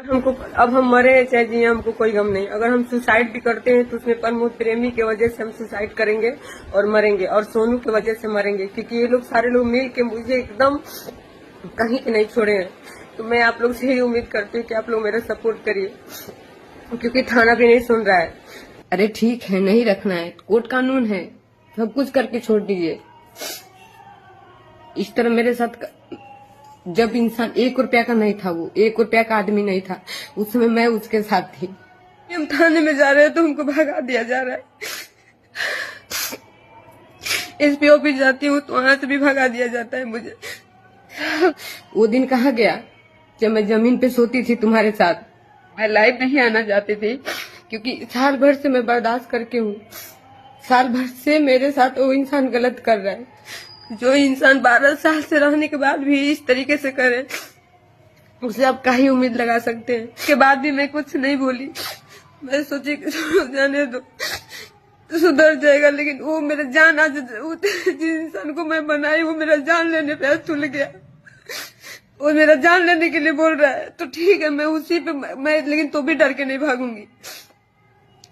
हमको अब हम मरे चाहे जिए हमको कोई गम नहीं। अगर हम सुसाइड भी करते हैं तो उसमें प्रमोद प्रेमी की वजह से हम सुसाइड करेंगे और मरेंगे, और सोनू की वजह से मरेंगे, क्योंकि ये लोग सारे लोग मिल के मुझे एकदम कहीं के नहीं छोड़े हैं। तो मैं आप लोग से ही उम्मीद करती हूँ कि आप लोग मेरा सपोर्ट करिए, क्योंकि थाना भी नहीं सुन रहा है। अरे ठीक है, नहीं रखना है, कोर्ट कानून है, सब कुछ करके छोड़ दीजिए। इस तरह मेरे साथ जब इंसान 1 रुपया का नहीं था, वो 1 रुपया का आदमी नहीं था, उस समय मैं उसके साथ थी। हम थाने में जा रहे हैं तो हमको भगा दिया जा रहा है। एसपी ऑफिस जाती हूँ तो वहां से भी भगा दिया जाता है मुझे। वो दिन कहाँ गया जब मैं जमीन पे सोती थी तुम्हारे साथ। मैं लाइव नहीं आना चाहती थी, क्योंकि साल भर से मैं बर्दाश्त करके हूँ। साल भर से मेरे साथ वो इंसान गलत कर रहा है। जो इंसान 12 साल से रहने के बाद भी इस तरीके से करे, उसे आप क्या ही उम्मीद लगा सकते हैं। उसके बाद भी मैं कुछ नहीं बोली। मैं सोची कि जाने दो, सुधर जाएगा, लेकिन वो मेरा जान आज जिस इंसान को मैं बनाई वो मेरा जान लेने पे तुल गया। वो मेरा जान लेने के लिए बोल रहा है तो ठीक है, मैं उसी पे मैं लेकिन तो भी डर के नहीं भागूंगी।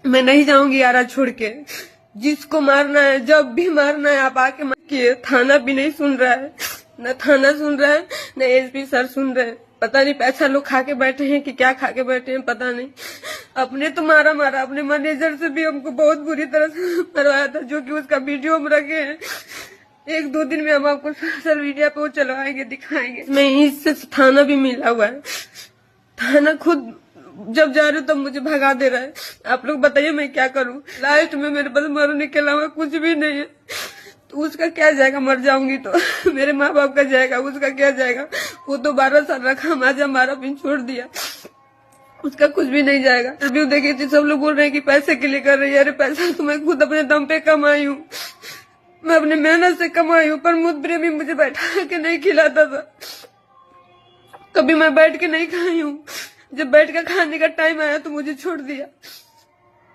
मैं नहीं जाऊंगी यारा छोड़ के। जिसको मारना है, जब भी मारना है आप आके मारिए। थाना भी नहीं सुन रहा है, न थाना सुन रहा है, न एसपी सर सुन रहे हैं। पता नहीं पैसा लोग खा के बैठे हैं कि क्या खा के बैठे हैं, पता नहीं। अपने तो मारा अपने मैनेजर से भी हमको बहुत बुरी तरह से मरवाया था, जो कि उसका वीडियो हम रखे हैं। 1-2 दिन में हम आपको सोशल मीडिया पे वो चलवाएंगे, दिखाएंगे। मैं इससे थाना भी मिला हुआ है। थाना खुद जब जा रहे हो तब मुझे भगा दे रहा है। आप लोग बताइए मैं क्या करूं। लास्ट में मेरे पास मरने के अलावा कुछ भी नहीं है, तो उसका क्या जाएगा। मर जाऊंगी तो मेरे माँ बाप का जाएगा, उसका क्या जाएगा। वो तो 12 साल रखा, माजा मारा, फिर छोड़ दिया, उसका कुछ भी नहीं जाएगा। इंटरव्यू देखी थी, सब लोग बोल रहे हैं कि पैसे के लिए कर रही है। अरे पैसा तो मैं खुद अपने दम पे कमाई हूँ, मैं अपने मेहनत से कमाई हूँ। प्रमोद प्रेमी मुझे बैठा के नहीं खिलाता था, कभी मैं बैठ के नहीं खाई हूँ। जब बैठ के खाने का टाइम आया तो मुझे छोड़ दिया।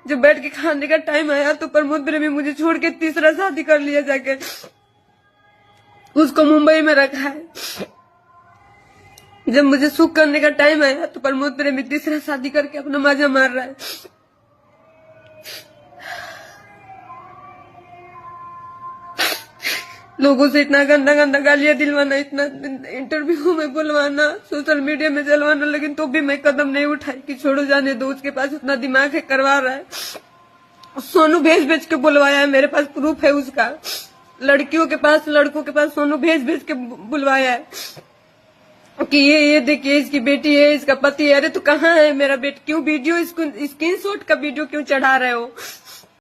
जब बैठ के खाने का टाइम आया तो प्रमोद प्रेमी मुझे छोड़ के तीसरा शादी कर लिया जाके, उसको मुंबई में रखा है। जब मुझे सुख करने का टाइम आया तो प्रमोद प्रेमी तीसरा शादी करके अपना मजा मार रहा है। लोगों से इतना गंदा गंदा गालियां दिलवाना, इतना इंटरव्यू में बुलवाना, सोशल मीडिया में चलवाना, लेकिन तो भी मैं कदम नहीं उठाई कि छोड़ो जाने दो। उसके पास उतना दिमाग है, करवा रहा है। सोनू भेज के बुलवाया है, मेरे पास प्रूफ है उसका। लड़कियों के पास, लड़कों के पास सोनू भेज के बुलवाया है कि ये देखिए इसकी बेटी है, इसका पति है। अरे तो कहाँ है मेरा बेटी? क्यों वीडियो स्क्रीनशॉट का वीडियो क्यों चढ़ा रहे हो?